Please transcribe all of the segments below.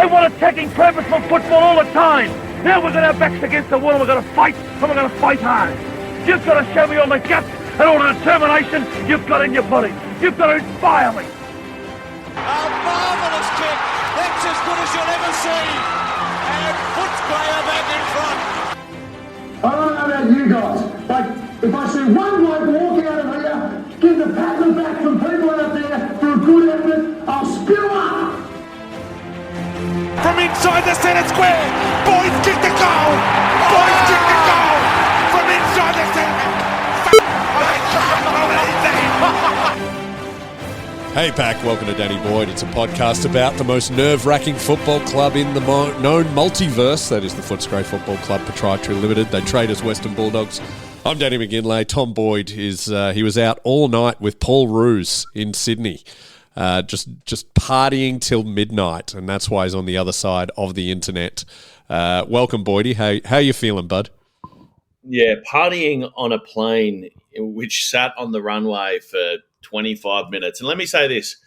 I want attacking, purposeful football all the time. Now we're going to have backs against the wall and we're going to fight, and we're going to fight hard. You've got to show me all the guts and all the determination you've got in your body. You've got to inspire me. A marvellous kick. That's as good as you'll ever see. And puts player back in front. I don't know about you guys, but if I see one bloke walking out of here, give the pat on the back from people out there for a good effort, I'll spew up. From inside the centre square, Boyd kicked the goal. Boyd kicked the goal from inside the centre. Hey Pack, welcome to Danny Boyd. It's a podcast about the most nerve-wracking football club in the known multiverse. That is the Footscray Football Club Proprietary Limited. They trade as Western Bulldogs. I'm Danny McGinlay. Tom Boyd he was out all night with Paul Roos in Sydney, just partying till midnight, and that's why he's on the other side of the internet. Welcome, Boydie. How you feeling, bud? Yeah, partying on a plane which sat on the runway for 25 minutes. And let me say this.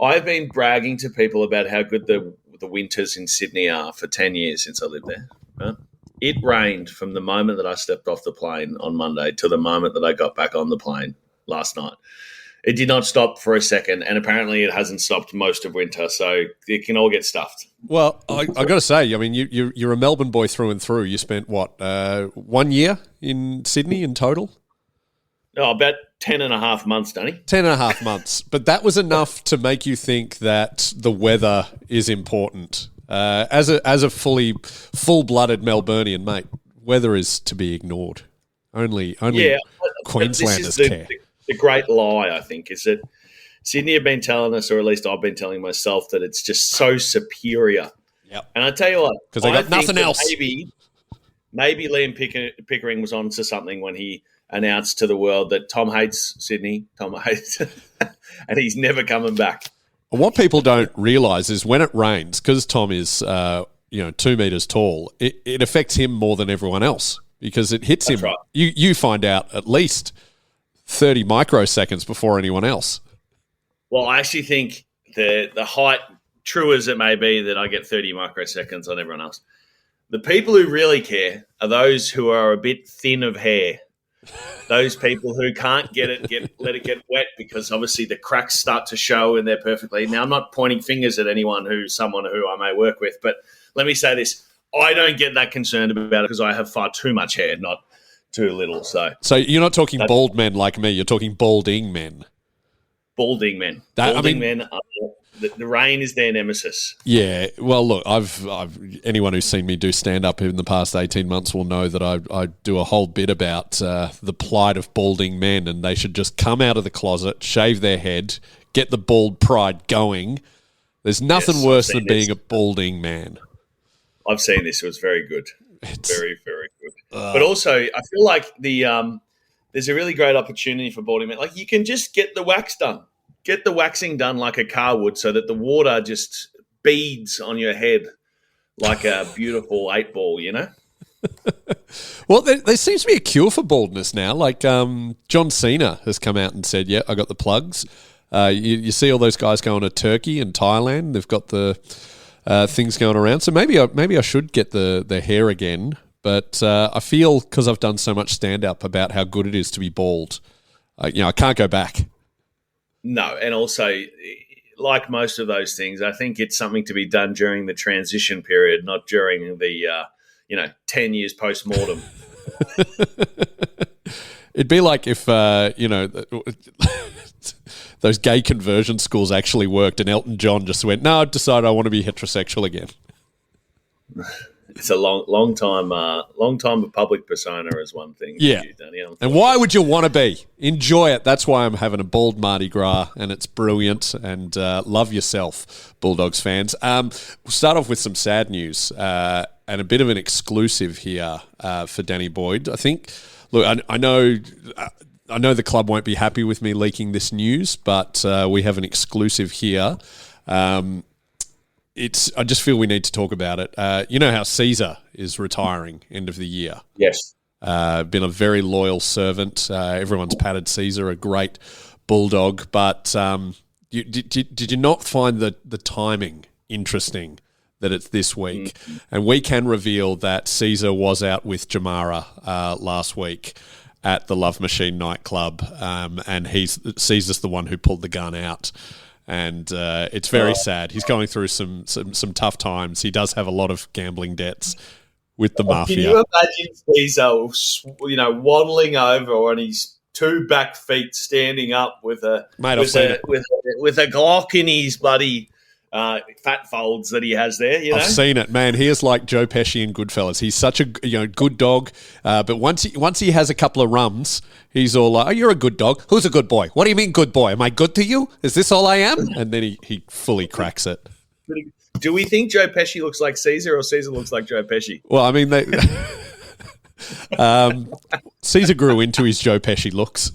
I've been bragging to people about how good the winters in Sydney are for 10 years since I lived there. Right? It rained from the moment that I stepped off the plane on Monday to the moment that I got back on the plane last night. It did not stop for a second, and apparently it hasn't stopped most of winter, so it can all get stuffed. Well, I got to say, I mean, you're a Melbourne boy through and through. You spent, 1 year in Sydney in total? Oh, about 10 and a half months, Danny. 10 and a half months. But that was enough to make you think that the weather is important. As a full-blooded Melburnian, mate, weather is to be ignored. Only Queenslanders care. The great lie, I think, is that Sydney have been telling us, or at least I've been telling myself, that it's just so superior. Yep. And I tell you what, because they got nothing else. Maybe Liam Pickering was on to something when he announced to the world that Tom hates Sydney, and he's never coming back. What people don't realise is when it rains, because Tom is 2 metres tall, it affects him more than everyone else because it hits him. Right. You find out at least 30 microseconds before anyone else. Well, I actually think the height, true as it may be, that I get 30 microseconds on everyone else. The people who really care are those who are a bit thin of hair. Those people who can't let it get wet because obviously the cracks start to show and they're perfectly. Now, I'm not pointing fingers at someone who I may work with, but let me say this. I don't get that concerned about it because I have far too much hair, not too little. So you're not talking bald men like me. You're talking balding men. Balding men. Men are the rain is their nemesis. Yeah. Well, look, I've anyone who's seen me do stand up in the past 18 months will know that I do a whole bit about the plight of balding men, and they should just come out of the closet, shave their head, get the bald pride going. There's nothing worse than being a balding man. I've seen this. It was very good. Very, very good. But also, I feel like there's a really great opportunity for balding men. Like, you can just get the wax done. Get the waxing done like a car would so that the water just beads on your head like a beautiful 8-ball, you know? Well, there seems to be a cure for baldness now. Like John Cena has come out and said, yeah, I got the plugs. You see all those guys going to Turkey and Thailand. They've got the things going around. So maybe I should get the hair again. But I feel, because I've done so much stand-up about how good it is to be bald, I can't go back. No, and also, like most of those things, I think it's something to be done during the transition period, not during the 10 years post-mortem. It'd be like if those gay conversion schools actually worked and Elton John just went, no, I've decided I want to be heterosexual again. It's a long time of public persona is one thing. Yeah. And why would you want to be? Enjoy it. That's why I'm having a bald Mardi Gras, and it's brilliant. And love yourself, Bulldogs fans. We'll start off with some sad news and a bit of an exclusive here for Danny Boyd. I think, look, I know the club won't be happy with me leaking this news, but we have an exclusive here. I just feel we need to talk about it. You know how Caesar is retiring end of the year. Yes. Been a very loyal servant. Everyone's patted Caesar, a great bulldog. But did you not find the timing interesting that it's this week. And we can reveal that Caesar was out with Jamara last week at the Love Machine nightclub, and Caesar's the one who pulled the gun out. And it's very sad. He's going through some tough times. He does have a lot of gambling debts with the mafia. Can you imagine Caesar, waddling over on his two back feet, standing up with a Glock in his bloody fat folds that he has there? I've seen it, man. He is like Joe Pesci in Goodfellas. He's such a good dog, but once he has a couple of rums, he's all like, "Oh, you're a good dog. Who's a good boy? What do you mean, good boy? Am I good to you? Is this all I am?" And then he fully cracks it. Do we think Joe Pesci looks like Caesar, or Caesar looks like Joe Pesci? Well, I mean, Caesar grew into his Joe Pesci looks.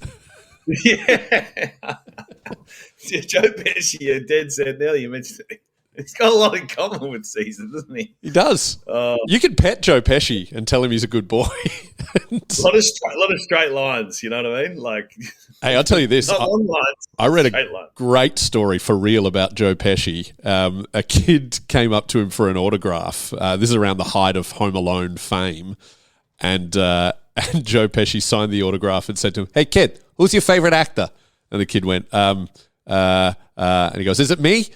Yeah. Joe Pesci, you're dead set now. You mentioned it. He's got a lot in common with Caesar, doesn't he? He does. You can pet Joe Pesci and tell him he's a good boy. A lot of straight lines, you know what I mean? Like, hey, I'll tell you this. Not long lines. I read a great story for real about Joe Pesci. A kid came up to him for an autograph. This is around the height of Home Alone fame. And Joe Pesci signed the autograph and said to him, "Hey, kid, who's your favorite actor?" And the kid went, and he goes, "Is it me?"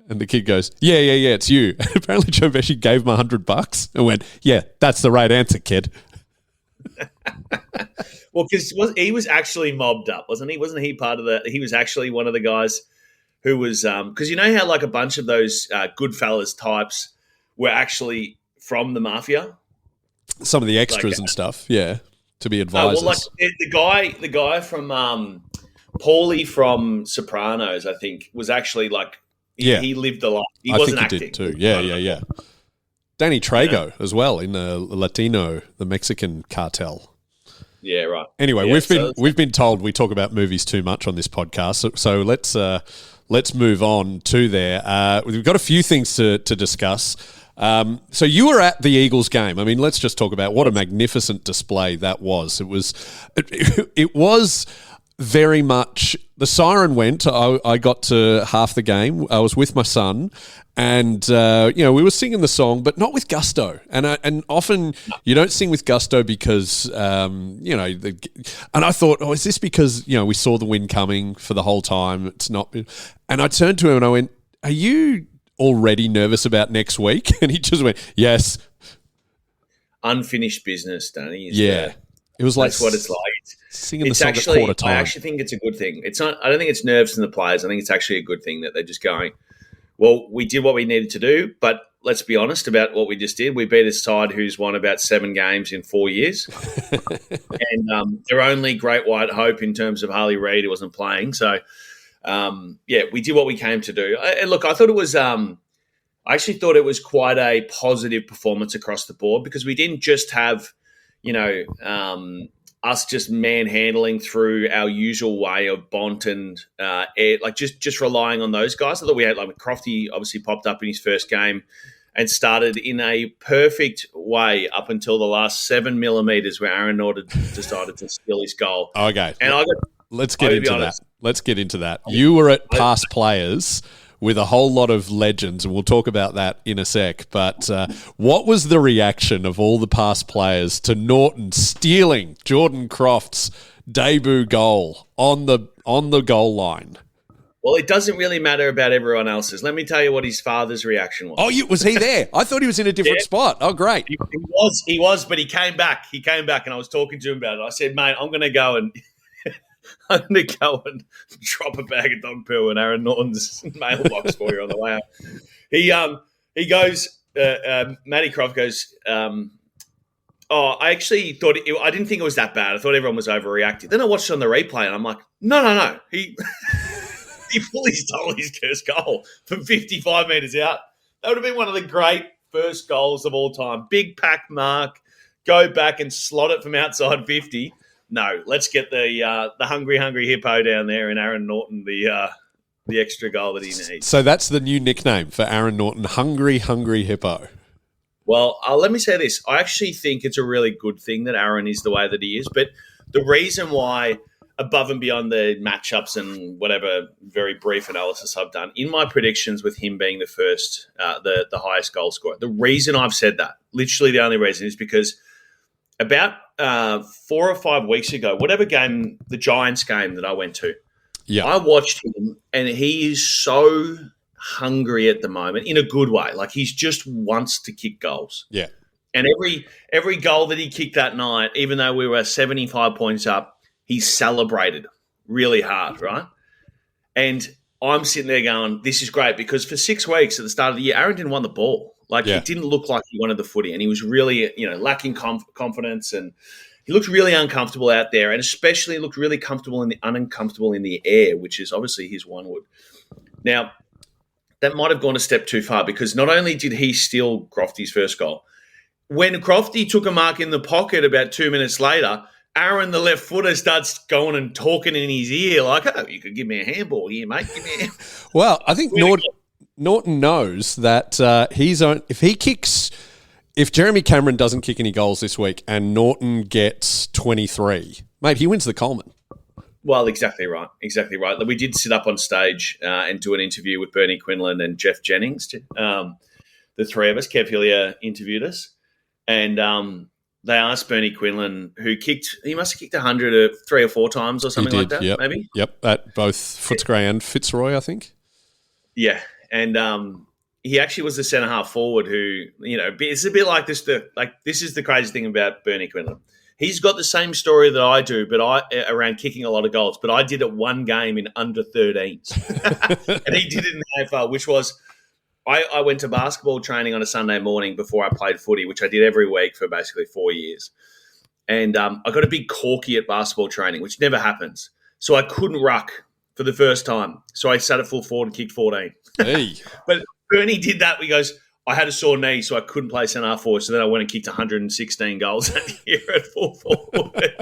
And the kid goes, yeah, it's you. And apparently Joe Pesci gave him $100 and went, "Yeah, that's the right answer, kid." Well, because he was actually mobbed up, wasn't he? Wasn't he part of the? He was actually one of the guys who was because you know how like a bunch of those Goodfellas types were actually from the mafia. Some of the extras and stuff, yeah, to be advisors. Well, like the guy from Paulie from Sopranos, I think, was actually like he lived the life. He wasn't acting. Did too. Yeah. Danny Trejo as well in the Mexican cartel. Yeah, right. Anyway, we've been told we talk about movies too much on this podcast, so let's move on to there. We've got a few things to discuss. So you were at the Eagles game. I mean, let's just talk about what a magnificent display that was. It was very much, the siren went. I got to half the game. I was with my son, and we were singing the song, but not with gusto. And often you don't sing with gusto because and I thought, is this because we saw the wind coming for the whole time? It's not. And I turned to him and I went, "Are you already nervous about next week?" And he just went, "Yes." Unfinished business, Danny. It was like that's what it's like. Singing the song at quarter time. I actually think it's a good thing. It's not. I don't think it's nerves from the players. I think it's actually a good thing that they're just going, well, we did what we needed to do, but let's be honest about what we just did. We beat a side who's won about 7 games in 4 years, and their only great white hope in terms of Harley Reid, who wasn't playing. So, we did what we came to do. And look, I thought it was. I actually thought it was quite a positive performance across the board because we didn't just have, us just manhandling through our usual way of Bont and just relying on those guys. I thought we had Crofty obviously popped up in his first game and started in a perfect way up until the last 7 millimeters where Aaron Norton decided to steal his goal. Okay, and let's get into that. Let's get into that. You were at Past Players with a whole lot of legends, and we'll talk about that in a sec. But what was the reaction of all the Past Players to Norton stealing Jordan Croft's debut goal on the goal line? Well, it doesn't really matter about everyone else's. Let me tell you what his father's reaction was. Oh, was he there? I thought he was in a different spot. Oh, great. He was, but he came back. And I was talking to him about it. I said, "Mate, I'm going to go and drop a bag of dog poo in Aaron Norton's mailbox for you on the way out." He goes, Matty Croft goes, I actually thought I didn't think it was that bad. I thought everyone was overreacting. Then I watched it on the replay and I'm like, no. He fully stole his first goal from 55 metres out. That would have been one of the great first goals of all time. Big pack mark, go back and slot it from outside 50. No, let's get the hungry hippo down there and Aaron Norton the extra goal that he needs. So that's the new nickname for Aaron Norton, hungry hippo. Well, let me say this. I actually think it's a really good thing that Aaron is the way that he is. But the reason why above and beyond the matchups and whatever very brief analysis I've done, in my predictions with him being the first, the highest goal scorer, the reason I've said that, literally the only reason, is because about 4 or 5 weeks ago, whatever game, the Giants game that I went to, I watched him, and he is so hungry at the moment in a good way. Like, he just wants to kick goals. Yeah. And every goal that he kicked that night, even though we were 75 points up, he celebrated really hard, right? And I'm sitting there going, this is great, because for 6 weeks at the start of the year, Aaron didn't want the ball. Like, it didn't look like he wanted the footy, and he was really, lacking confidence, and he looked really uncomfortable out there, and especially looked really uncomfortable in the air, which is obviously his one wood. Now, that might have gone a step too far, because not only did he steal Crofty's first goal, when Crofty took a mark in the pocket about 2 minutes later, Aaron, the left footer, starts going and talking in his ear like, oh, you could give me a handball here, mate. Give me a handball. Well, I think Norton knows that if Jeremy Cameron doesn't kick any goals this week and Norton gets 23, mate, he wins the Coleman. Well, exactly right. Exactly right. We did sit up on stage and do an interview with Bernie Quinlan and Jeff Jennings. The three of us, Kev Hillier interviewed us. And they asked Bernie Quinlan, he must have kicked 100 3 or 4 times or something like that, maybe? Yep, at both Footscray and Fitzroy, I think. Yeah, and he actually was the centre-half forward who, it's a bit like this. This is the crazy thing about Bernie Quinlan. He's got the same story that I do, but around kicking a lot of goals. But I did it one game in under 13s. And he did it in the AFL, which was I went to basketball training on a Sunday morning before I played footy, which I did every week for basically 4 years. And I got a big corky at basketball training, which never happens. So I couldn't ruck for the first time. So I sat at full forward and kicked 14. Hey. But Bernie did that. He goes, I had a sore knee, so I couldn't play centre forward. So then I went and kicked 116 goals that year at full forward.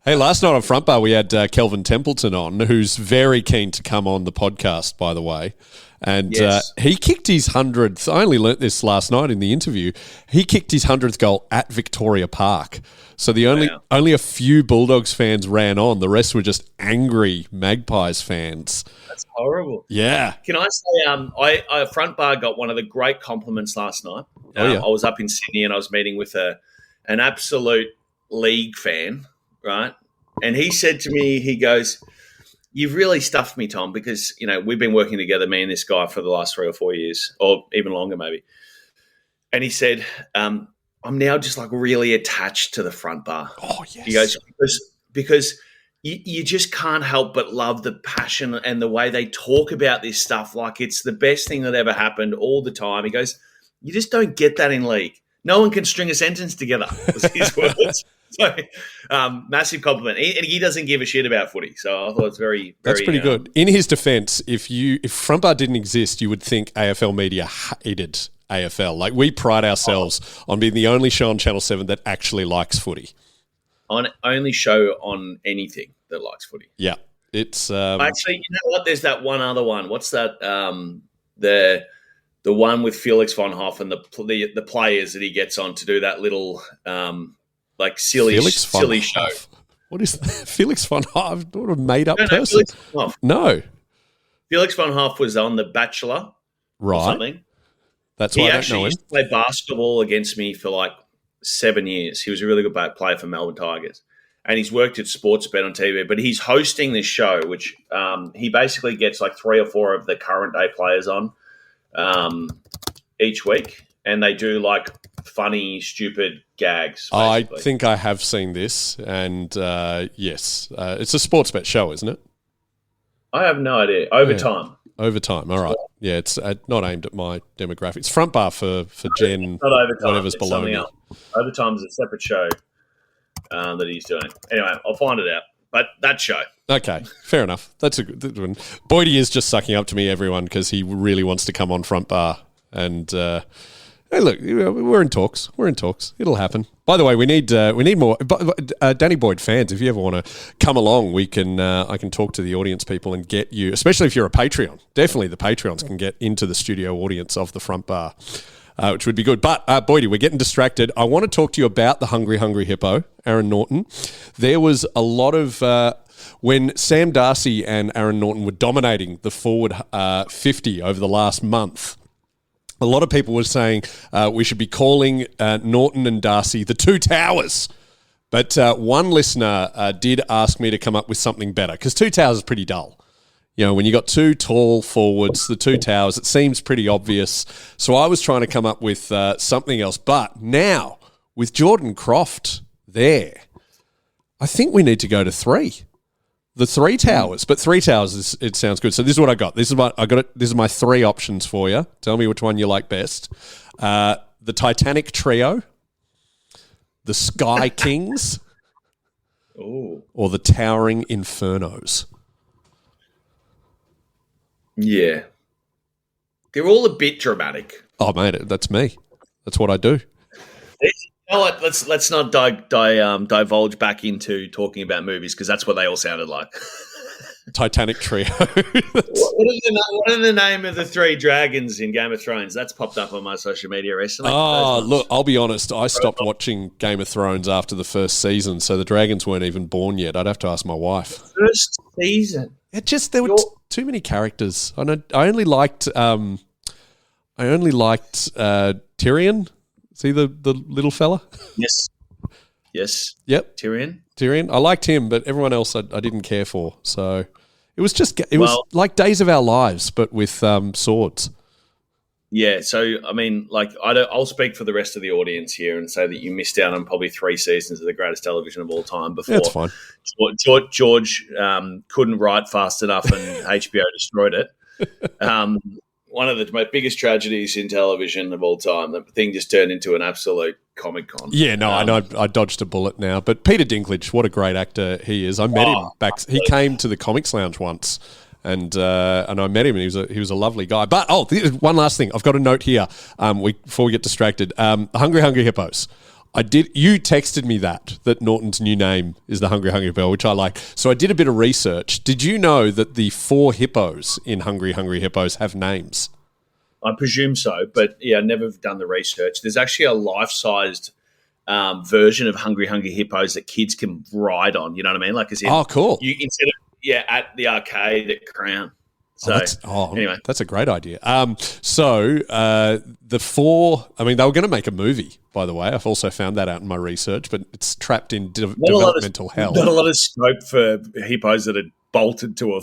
Hey, last night on Front Bar, we had Kelvin Templeton on, who's very keen to come on the podcast, by the way. And he kicked his 100th. I only learnt this last night in the interview. He kicked his 100th goal at Victoria Park. So only a few Bulldogs fans ran on. The rest were just angry Magpies fans. That's horrible. Yeah. Can I say, I Front Bar got one of the great compliments last night. I was up in Sydney and I was meeting with an absolute league fan, right? And he said to me, he goes, you've really stuffed me, Tom, because, we've been working together, me and this guy, for the last 3 or 4 years, or even longer maybe. And he said, I'm now just like really attached to the Front Bar. Oh, yes. He goes, because you just can't help but love the passion and the way they talk about this stuff like it's the best thing that ever happened all the time. He goes, you just don't get that in league. No one can string a sentence together, was his words. So, massive compliment. He doesn't give a shit about footy, so I thought it's very, very... That's pretty good. In his defence, if Front Bar didn't exist, you would think AFL media hated AFL. Like, we pride ourselves on being the only show on Channel 7 that actually likes footy. On only show on anything that likes footy. Yeah. It's... Actually, you know what? There's that one other one. What's that? The one with Felix von Hoff and the players that he gets on to do that little... silly show. What is that? Felix von Hoff? What a made-up person. No. Felix von Hoff was on The Bachelor or something. That's why I don't know him. He actually used to play basketball against me for 7 years. He was a really good player for Melbourne Tigers. And he's worked at Sportsbet on TV. But he's hosting this show, which he basically gets 3 or 4 of the current day players on each week. And they do funny, stupid gags. Basically. I think I have seen this, and yes, it's a sports bet show, isn't it? I have no idea. Overtime. Overtime. All right. Yeah, it's not aimed at my demographics. Front Bar for Jen. Not Overtime. Whatever's below me. Overtime is a separate show that he's doing. Anyway, I'll find it out. But that show. Okay, fair enough. That's a good one. Boydie is just sucking up to me, everyone, because he really wants to come on Front Bar, and. Hey, look, we're in talks. It'll happen. By the way, we need more. Danny Boyd fans, if you ever want to come along, we can. I can talk to the audience people and get you, especially if you're a Patreon. Definitely, the Patreons can get into the studio audience of the Front Bar. which would be good. But, Boydie, we're getting distracted. I want to talk to you about the Hungry Hippo, Aaron Norton. There was a lot of... when Sam Darcy and Aaron Norton were dominating the forward 50 over the last month, a lot of people were saying we should be calling Norton and Darcy the Two Towers. But one listener did ask me to come up with something better, because Two Towers is pretty dull. You know, when you got two tall forwards, the Two Towers, it seems pretty obvious. So I was trying to come up with something else. But now, with Jordan Croft there, I think we need to go to three. The Three Towers, but Three Towers it sounds good. So this is what I got. This is my three options for you. Tell me which one you like best. The Titanic Trio, the Sky Kings, or the Towering Infernos. Yeah, they're all a bit dramatic. Oh, mate, that's me. That's what I do. You know what? Let's not divulge back into talking about movies, because that's what they all sounded like. Titanic Trio. What are the name of the three dragons in Game of Thrones? That's popped up on my social media recently. Oh, look, I'll be honest. I stopped watching Game of Thrones after the first season, so the dragons weren't even born yet. I'd have to ask my wife. First season? There were too many characters. I only liked Tyrion. See the little fella? Yes. Yep. Tyrion. I liked him, but everyone else I didn't care for. So it was was like Days of Our Lives, but with swords. Yeah. So I mean, like, I'll speak for the rest of the audience here and say that you missed out on probably 3 seasons of the greatest television of all time before. That's fine. George couldn't write fast enough, and HBO destroyed it. One of the biggest tragedies in television of all time. The thing just turned into an absolute Comic Con. Yeah, no, I know. I dodged a bullet now. But Peter Dinklage, what a great actor he is. I met him back. He came to the Comics Lounge once, and I met him. And he was a lovely guy. But one last thing, I've got a note here. Before we get distracted, the Hungry Hippos. You texted me that Norton's new name is the Hungry Hippo, which I like. So I did a bit of research. Did you know that the 4 hippos in Hungry Hippos have names? I presume so, but yeah, I've never done the research. There's actually a life-sized version of Hungry Hippos that kids can ride on. You know what I mean? Like, cool. You instead of at the arcade at Crown. So anyway, that's a great idea. The 4, I mean, they were going to make a movie, by the way. I've also found that out in my research, but it's trapped in developmental hell. Not a lot of scope for hippos that are bolted to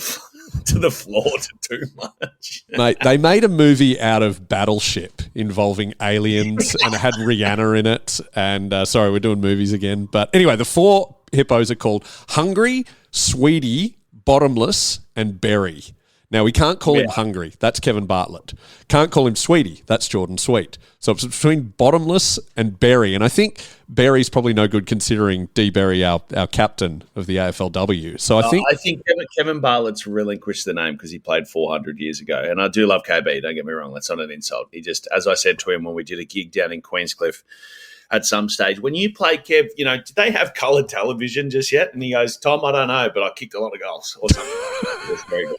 the floor to do much. Mate, they made a movie out of Battleship involving aliens and it had Rihanna in it. And sorry, we're doing movies again. But anyway, the 4 hippos are called Hungry, Sweetie, Bottomless, and Berry. Now, we can't call him Hungry. That's Kevin Bartlett. Can't call him Sweetie. That's Jordan Sweet. So it's between Bottomless and Berry. And I think Berry's probably no good considering D. Berry, our captain of the AFLW. So I think Kevin Bartlett's relinquished the name because he played 400 years ago. And I do love KB, don't get me wrong. That's not an insult. He just, as I said to him when we did a gig down in Queenscliff at some stage, when you play Kev, did they have coloured television just yet? And he goes, Tom, I don't know, but I kicked a lot of goals or something like that. It was very good.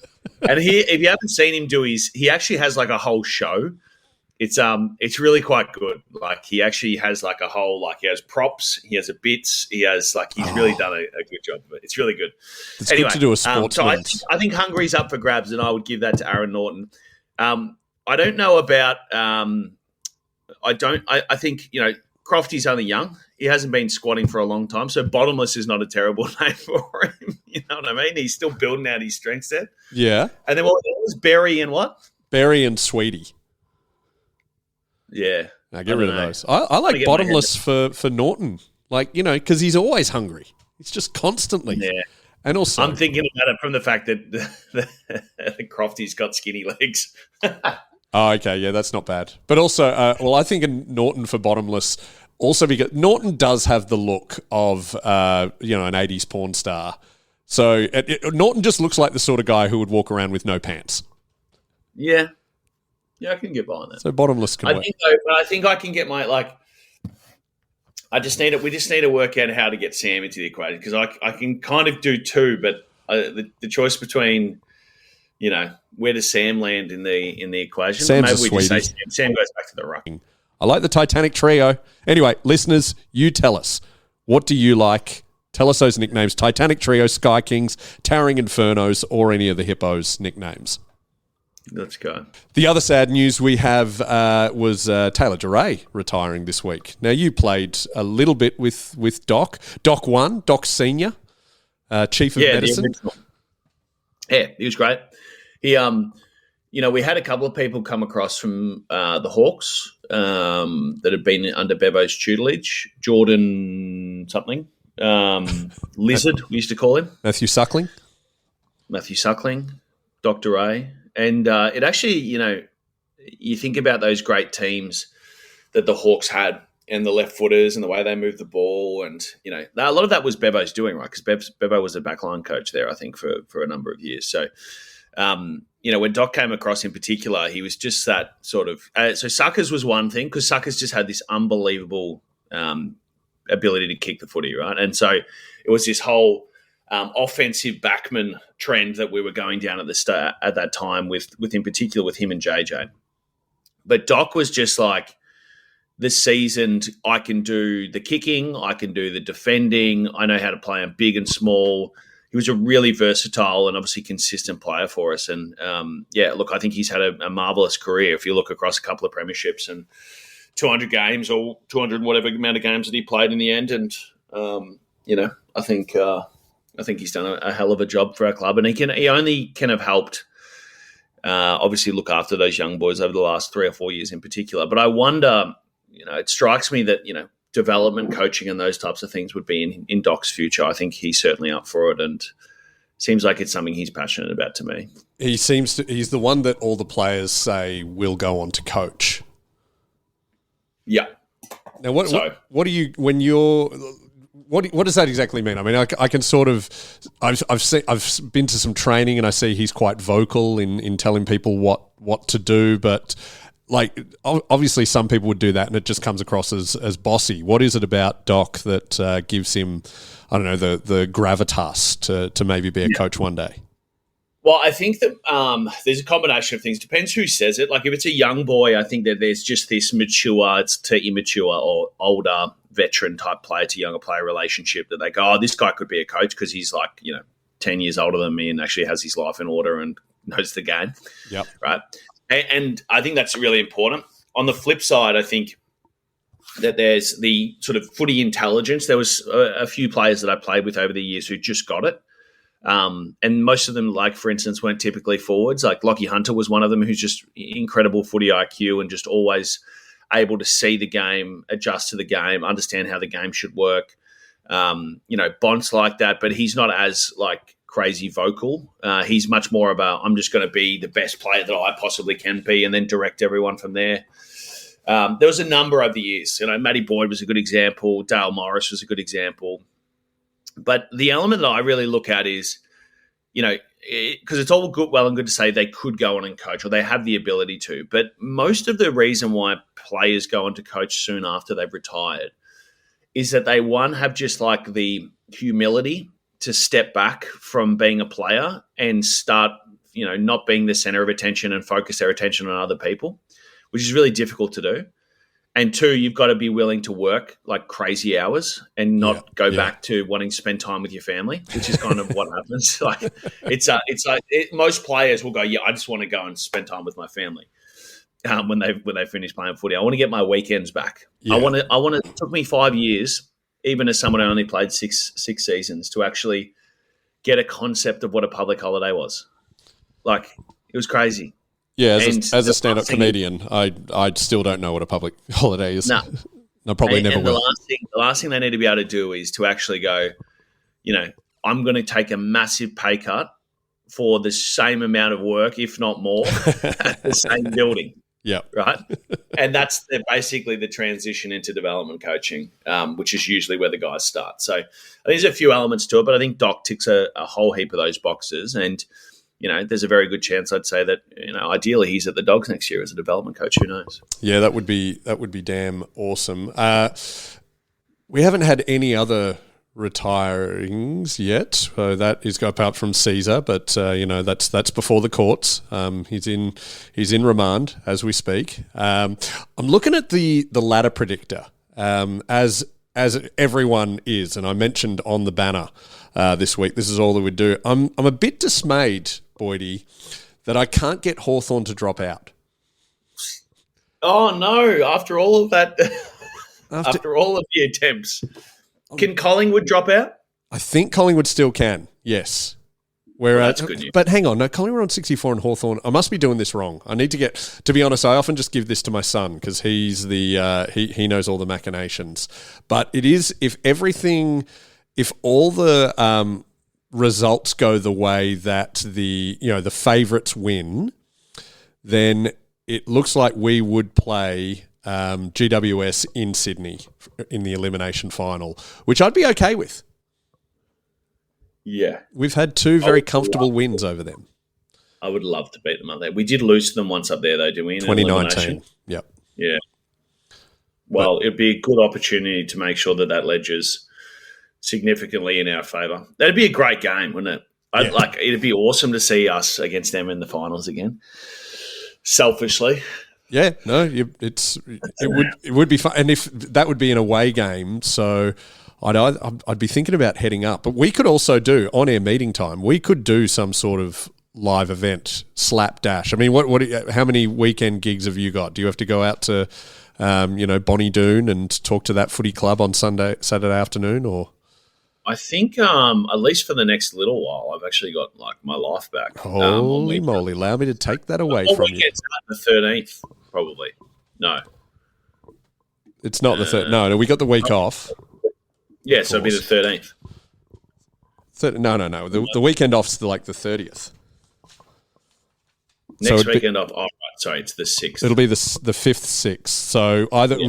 And if you haven't seen him do he actually has like a whole show. It's really quite good. Like, he actually has like a whole, like, he has props, he has bits, he has like, he's really done a good job of it. It's really good. It's anyway, good to do a sports. So I think Hungry's up for grabs, and I would give that to Aaron Norton. I don't know about. I think Crofty's only young. He hasn't been squatting for a long time, so Bottomless is not a terrible name for him. You know what I mean? He's still building out his strength set. Yeah. And then what was Berry and what? Berry and Sweetie. Yeah. Now get rid of those. I like Bottomless for Norton. Like, because he's always hungry. He's just constantly. Yeah. And also, I'm thinking about it from the fact that the Crofty's got skinny legs. Oh, okay. Yeah, that's not bad. But also, I think in Norton for Bottomless, also because Norton does have the look of, an 80s porn star. So Norton just looks like the sort of guy who would walk around with no pants. Yeah. Yeah, I can get behind that. So Bottomless can work. I think I can get my, like, we just need to work out how to get Sam into the equation, because I can kind of do 2, but the choice between, where does Sam land in the equation? Sam's Maybe we a just say sweetie. Sam goes back to the ruck. I like the Titanic trio. Anyway, listeners, you tell us. What do you like? Tell us those nicknames. Titanic trio, Sky Kings, Towering Infernos, or any of the Hippos nicknames. Let's go. The other sad news we have was Taylor Duryea retiring this week. Now, you played a little bit with Doc. Doc 1, Doc Senior, Chief of Medicine. Yeah, he was great. He, we had a couple of people come across from the Hawks that had been under Bevo's tutelage. Jordan something. Lizard, we used to call him. Matthew Suckling, Doc Duryea. And it actually, you think about those great teams that the Hawks had and the left footers and the way they moved the ball. And, a lot of that was Bevo's doing, right? Because Bevo was a backline coach there, I think, for a number of years. So, when Doc came across in particular, he was just that sort of so Suckers was one thing because Suckers just had this unbelievable ability to kick the footy, right? And so it was this whole offensive backman trend that we were going down at the start at that time with in particular with him and JJ. But Doc was just like the seasoned, I can do the kicking, I can do the defending, I know how to play them big and small. He was a really versatile and obviously consistent player for us. And I think he's had a marvelous career. If you look across a couple of premierships and 200 games or 200 whatever amount of games that he played in the end. And, I think he's done a hell of a job for our club, and he only can have helped, obviously, look after those young boys over the last 3 or 4 years in particular. But I wonder, it strikes me that development coaching and those types of things would be in Doc's future. I think he's certainly up for it, and seems like it's something he's passionate about to me. He's the one that all the players say will go on to coach. Yeah. Now, what do you when you're? What does that exactly mean? I mean, I can sort of, I've been to some training and I see he's quite vocal in telling people what to do, but like obviously some people would do that and it just comes across as bossy. What is it about Doc that gives him, I don't know, the gravitas to maybe be a coach one day? Well, I think that there's a combination of things. Depends who says it. Like if it's a young boy, I think that there's just this mature to immature or older veteran type player to younger player relationship that they go, oh, this guy could be a coach because he's like, 10 years older than me and actually has his life in order and knows the game. Yep. Right. And I think that's really important. On the flip side, I think that there's the sort of footy intelligence. There was a few players that I played with over the years who just got it. And most of them, like, for instance, weren't typically forwards. Like Lockie Hunter was one of them who's just incredible footy IQ and just always able to see the game, adjust to the game, understand how the game should work. Bont's like that, but he's not as like crazy vocal. He's much more about, I'm just going to be the best player that I possibly can be and then direct everyone from there. There was a number over the years. Matty Boyd was a good example. Dale Morris was a good example. But the element that I really look at is, because it's all well and good to say they could go on and coach or they have the ability to. But most of the reason why players go on to coach soon after they've retired is that they, one, have just like the humility to step back from being a player and start, not being the center of attention and focus their attention on other people, which is really difficult to do. And two, you've got to be willing to work like crazy hours and not go back to wanting to spend time with your family, which is kind of what happens. Like most players will go, yeah, I just want to go and spend time with my family when they finish playing footy. I want to get my weekends back. Yeah. I want to. It took me 5 years, even as someone who only played six seasons, to actually get a concept of what a public holiday was. Like it was crazy. Yeah, as a stand-up comedian, I still don't know what a public holiday is. No, probably never will. The last thing they need to be able to do is to actually go, I'm going to take a massive pay cut for the same amount of work, if not more, at the same building. Yeah. Right? And that's basically the transition into development coaching, which is usually where the guys start. So I think there's a few elements to it, but I think Doc ticks a whole heap of those boxes. And there's a very good chance I'd say that, ideally he's at the Dogs next year as a development coach. Who knows? Yeah, that would be damn awesome. We haven't had any other retirings yet. So that is apart from Caesar, but that's before the courts. He's in remand as we speak. I'm looking at the ladder predictor as everyone is, and I mentioned on the banner this week. This is all that we do. I'm a bit dismayed, Boydie, that I can't get Hawthorn to drop out. Oh no! After all of that, after all of the attempts. Can Collingwood drop out? I think Collingwood still can, yes. That's good news. But hang on, no, Collingwood on 64 and Hawthorn. I must be doing this wrong. I need to get, to be honest, I often just give this to my son because he's he knows all the machinations. But it is, if all the results go the way that the favourites win, then it looks like we would play GWS in Sydney in the elimination final, which I'd be okay with. Yeah. We've had two very comfortable wins over them. I would love to beat them up there. We did lose to them once up there, though, didn't we? 2019. Yep. Yeah. Well, it'd be a good opportunity to make sure that ledgers significantly in our favour. That'd be a great game, wouldn't it? It'd be awesome to see us against them in the finals again. Selfishly. Yeah, no, it would be fun, and if that would be an away game, so I'd be thinking about heading up. But we could also do on air meeting time. We could do some sort of live event slapdash. I mean, how many weekend gigs have you got? Do you have to go out to, Bonnie Doon and talk to that footy club on Saturday afternoon, or? I think at least for the next little while, I've actually got my life back. Holy moly! Allow me to take that away from you. The 13th, probably. No, it's not the third. No, we got the week off. Yeah, so it'll be the 13th. No. The weekend off's the 30th. Next weekend off. Oh, right. Sorry, it's the 6th. It'll be the 5th, 6th. So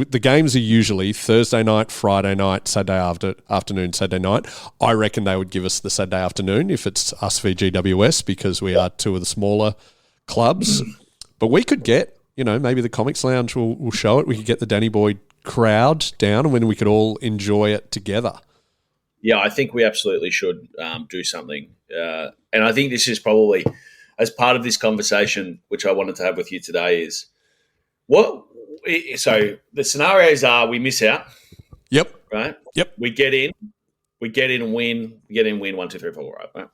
the games are usually Thursday night, Friday night, Saturday afternoon, Saturday night. I reckon they would give us the Saturday afternoon if it's us v GWS because we are two of the smaller clubs. But we could get, maybe the Comics Lounge will show it. We could get the Danny Boyd crowd down and then we could all enjoy it together. Yeah, I think we absolutely should do something. And I think this is probably, as part of this conversation, which I wanted to have with you today, is so the scenarios are we miss out. Yep. Right? Yep. We get in and win. We get in, win 1, 2, 3, 4, right?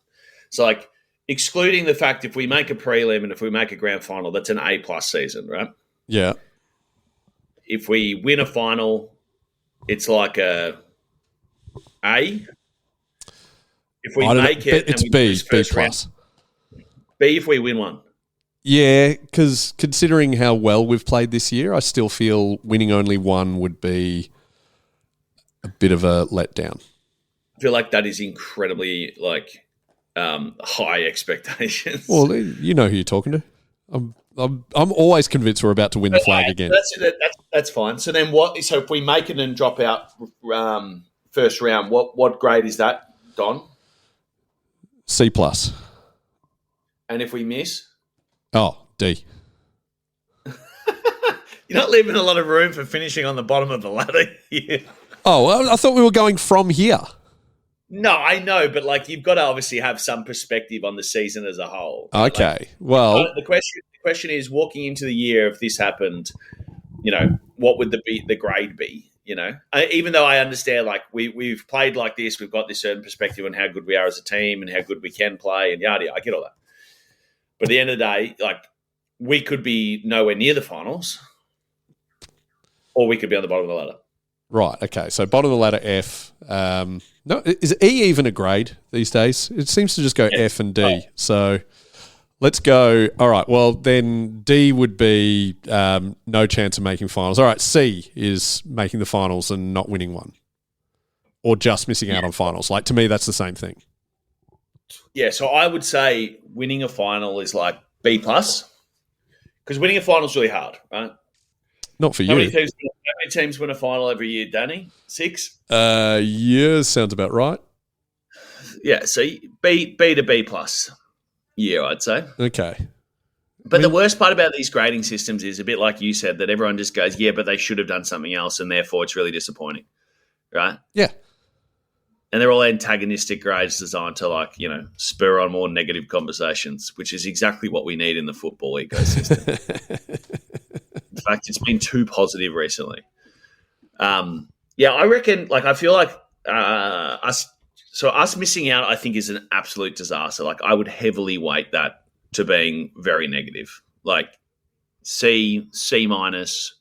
So excluding the fact if we make a prelim and if we make a grand final, that's an A+ season, right? Yeah. If we win a final, it's like a A. If we make it, it's B plus. Round, B if we win one. Yeah, because considering how well we've played this year, I still feel winning only one would be a bit of a letdown. I feel like that is incredibly high expectations. Well, you know who you're talking to. I'm always convinced we're about to win the flag again. That's fine. So then what? So if we make it and drop out first round, what grade is that, Don? C+. And if we miss? Oh, D. You're not leaving a lot of room for finishing on the bottom of the ladder here. Oh, I thought we were going from here. No, I know, but you've got to obviously have some perspective on the season as a whole. Okay, well, the question is, walking into the year, if this happened, what would the grade be? Even though I understand, we've played like this, we've got this certain perspective on how good we are as a team and how good we can play, and yada. I get all that. But at the end of the day, we could be nowhere near the finals, or we could be on the bottom of the ladder. Right. Okay. So bottom of the ladder, F. No, is E even a grade these days? It seems to just go F and D. Oh. So let's go. All right. Well, then D would be no chance of making finals. All right. C is making the finals and not winning one, or just missing out on finals. To me, that's the same thing. Yeah. So I would say winning a final is B+, because winning a final is really hard, right? Not for you. How many teams win a final every year, Danny? 6? Yeah, sounds about right. Yeah, so B to B+ year, I'd say. Okay. But the worst part about these grading systems is a bit like you said, that everyone just goes, yeah, but they should have done something else, and therefore it's really disappointing, right? Yeah. And they're all antagonistic grades designed to, spur on more negative conversations, which is exactly what we need in the football ecosystem. In fact, it's been too positive recently. I reckon, I feel like us missing out, I think, is an absolute disaster. I would heavily weight that to being very negative. C minus.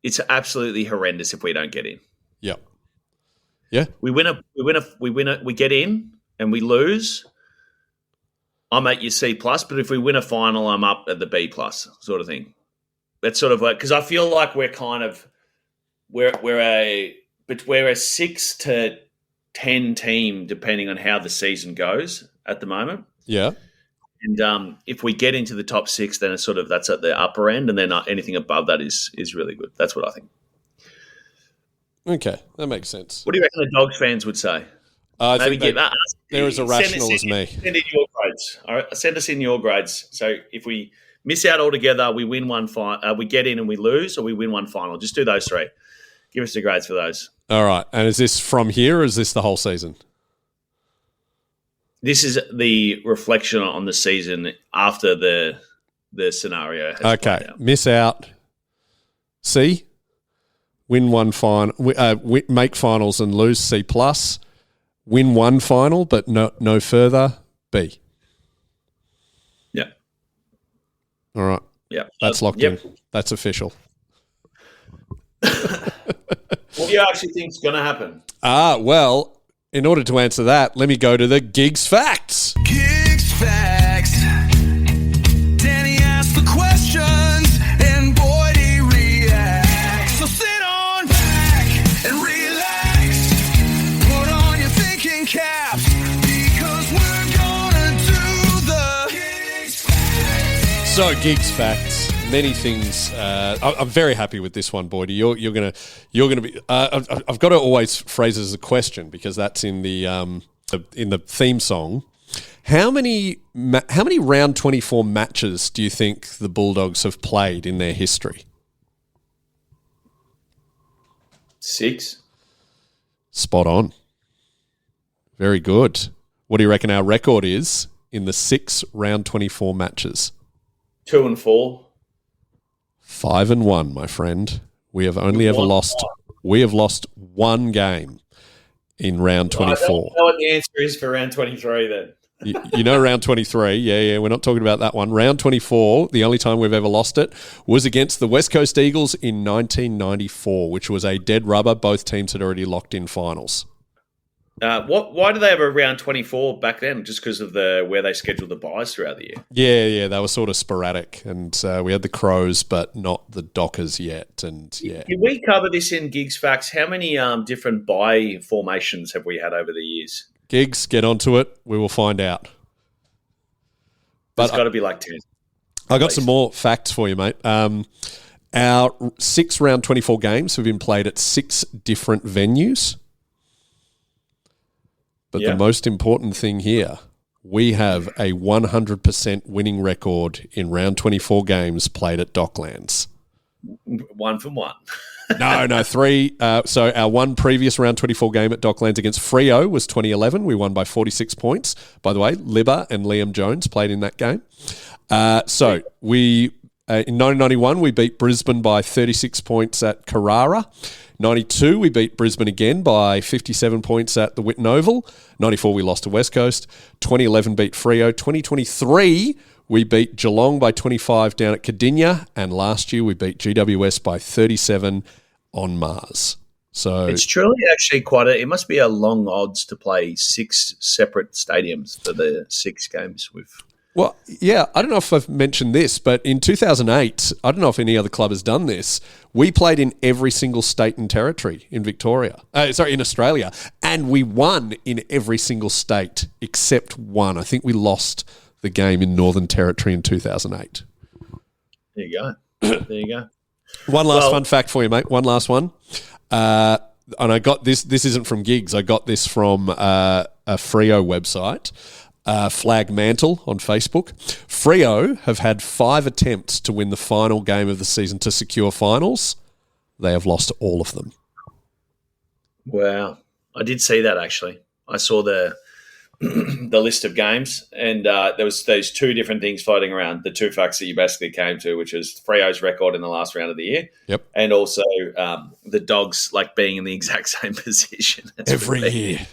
It's absolutely horrendous if we don't get in. Yeah. Yeah. We get in and we lose. I'm at your C plus, but if we win a final, I'm up at the B plus sort of thing. That's sort of because I feel like we're a 6 to 10 team depending on how the season goes at the moment. Yeah. And if we get into the top 6, then it's that's at the upper end, and then anything above that is really good. That's what I think. Okay, that makes sense. What do you reckon the Dogs fans would say? I think they're as irrational as me. Send in your grades. All right, send us in your grades. So if we miss out altogether, we win one final, we get in and we lose, or we win one final. Just do those 3. Give us the grades for those. All right, and is this from here, or is this the whole season? This is the reflection on the season after the scenario has played out. Miss out. C. Win one final. Make finals and lose. C plus. Win one final, but no further. B. Yeah. All right. Yeah. That's locked in. That's official. What do you actually think is going to happen? Well, in order to answer that, let me go to the Gigs Facts. Gigs Facts. Danny asks the questions and Boydie reacts. So sit on back and relax. Put on your thinking caps because we're gonna do the Gigs Facts. So, Gigs Facts. Many things. I'm very happy with this one, Boydie. You're gonna be. I've got to always phrase it as a question because that's in the theme song. How many round 24 matches do you think the Bulldogs have played in their history? 6. Spot on. Very good. What do you reckon our record is in the 6 round 24 matches? 2 and 4. 5-1, my friend. We have only ever lost. We have lost one game in round 24. I don't know what the answer is for round 23 then. You know round 23. Yeah. We're not talking about that one. Round 24, the only time we've ever lost it was against the West Coast Eagles in 1994, which was a dead rubber. Both teams had already locked in finals. Why do they have a round 24 back then? Just because of where they scheduled the buys throughout the year? Yeah, they were sort of sporadic, and we had the Crows, but not the Dockers yet. And yeah, did we cover this in Gigs Facts? How many different buy formations have we had over the years? Gigs, get onto it. We will find out. But it's got to be 10. I got some more facts for you, mate. Our 6 round 24 games have been played at 6 different venues. But the most important thing here, we have a 100% winning record in round 24 games played at Docklands. 1 from 1. No, 3. So our one previous round 24 game at Docklands against Freo was 2011. We won by 46 points. By the way, Libba and Liam Jones played in that game. So we in 1991, we beat Brisbane by 36 points at Carrara. 92, we beat Brisbane again by 57 points at the Whitten Oval. 94, we lost to West Coast. 2011, beat Freo. 2023, we beat Geelong by 25 down at Cardinia. And last year, we beat GWS by 37 on Mars. So it's truly actually it must be a long odds to play 6 separate stadiums for the 6 games we've... Well, yeah, I don't know if I've mentioned this, but in 2008, I don't know if any other club has done this, we played in every single state and territory in in Australia, and we won in every single state except one. I think we lost the game in Northern Territory in 2008. There you go. One last fun fact for you, mate. One last one. And I got this. This isn't from Gigs. I got this from a Freo website. Flag Mantle on Facebook. Freo have had 5 attempts to win the final game of the season to secure finals. They have lost all of them. Wow. I did see that actually. I saw the the list of games, and there was those two different things floating around. The two facts that you basically came to, which was Freo's record in the last round of the year, Yep, and also the Dogs like being in the exact same position every year.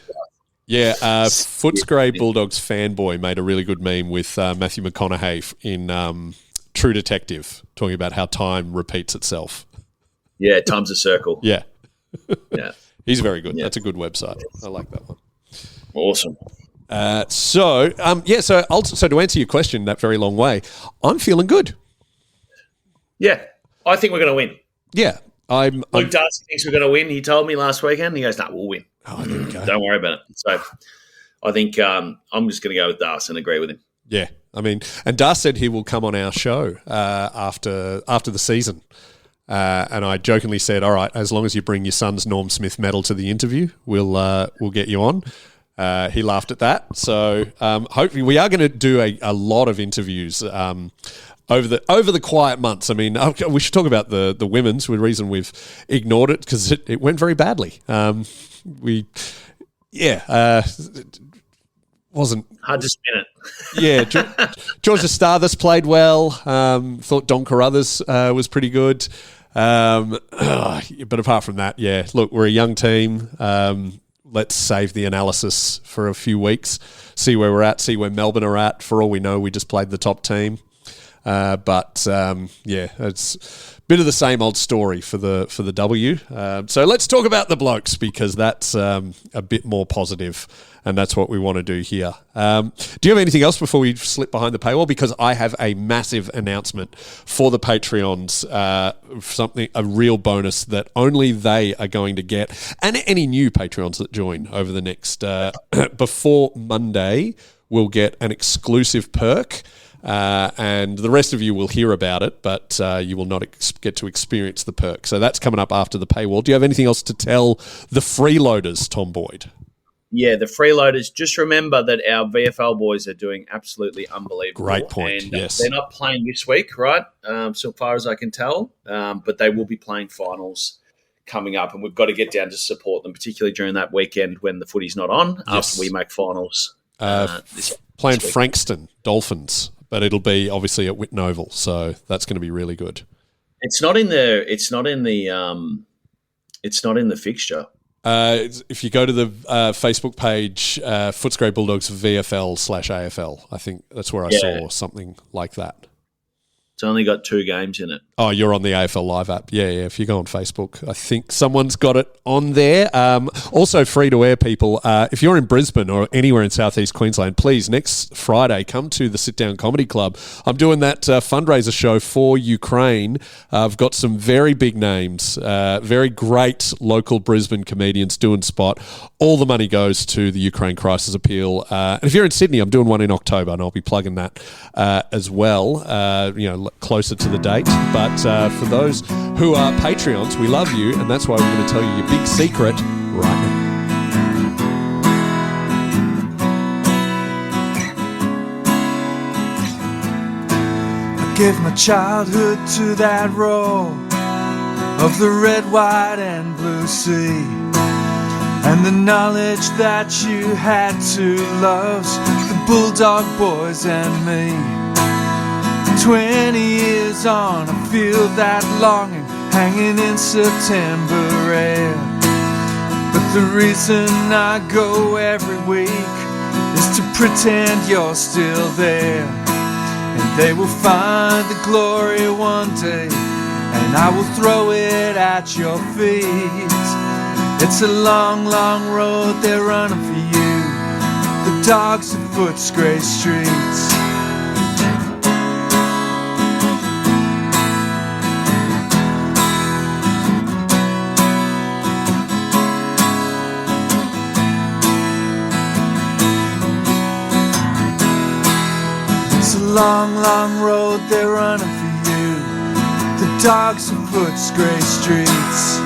Yeah, Footscray Bulldogs fanboy made a really good meme with Matthew McConaughey in True Detective, talking about how time repeats itself. Yeah, time's a circle. Yeah. Yeah. He's very good. Yeah. That's a good website. I like that one. Awesome. So to answer your question that very long way, I'm feeling good. Yeah, I think we're going to win. Yeah. Luke Darcy thinks we're going to win. He told me last weekend. He goes, "No, we'll win. Oh, there we go. Don't worry about it." So I think I'm just going to go with Darcy and agree with him. Yeah. I mean, and Dar said he will come on our show after the season. And I jokingly said, all right, as long as you bring your son's Norm Smith medal to the interview, we'll get you on. He laughed at that. So hopefully we are going to do a lot of interviews over the quiet months. I mean, we should talk about the women's. The reason we've ignored it because it went very badly. Wasn't hard to spin it. Yeah, Georgia Starthus played well. Thought Don Carruthers was pretty good. But apart from that, yeah, look, we're a young team. Let's save the analysis for a few weeks, see where we're at, see where Melbourne are at. For all we know, we just played the top team. It's a bit of the same old story for the W. So let's talk about the blokes because that's a bit more positive, and that's what we want to do here. Do you have anything else before we slip behind the paywall? Because I have a massive announcement for the Patreons, a real bonus that only they are going to get, and any new Patreons that join over the next before Monday will get an exclusive perk. And the rest of you will hear about it, but you will not get to experience the perk. So that's coming up after the paywall. Do you have anything else to tell the freeloaders, Tom Boyd? Yeah, the freeloaders, just remember that our VFL boys are doing absolutely unbelievable. Great point, and yes. They're not playing this week, right, so far as I can tell, but they will be playing finals coming up, and we've got to get down to support them, particularly during that weekend when the footy's not on, after we make finals. Playing Frankston Dolphins. But it'll be obviously at Whitten Oval, so that's going to be really good. It's not in the fixture. If you go to the Facebook page, Footscray Bulldogs VFL/AFL, I think that's where I saw something like that. It's only got 2 games in it. Oh, you're on the AFL Live app. Yeah. If you go on Facebook, I think someone's got it on there. Also, free-to-air people, if you're in Brisbane or anywhere in southeast Queensland, please, next Friday, come to the Sit Down Comedy Club. I'm doing that fundraiser show for Ukraine. I've got some very big names, very great local Brisbane comedians doing spot. All the money goes to the Ukraine Crisis Appeal. And if you're in Sydney, I'm doing one in October, and I'll be plugging that as well, closer to the date. But for those who are Patreons, we love you, and that's why we're going to tell you your big secret right now. I gave my childhood to that roar of the red, white, and blue sea, and the knowledge that you had to love the Bulldog boys and me. 20 years on, I feel that longing hanging in September air. But the reason I go every week is to pretend you're still there. And they will find the glory one day, and I will throw it at your feet. It's a long, long road they're running for you, the dogs of Footscray streets. Long, long road they're running for you, the dogs of Footscray streets.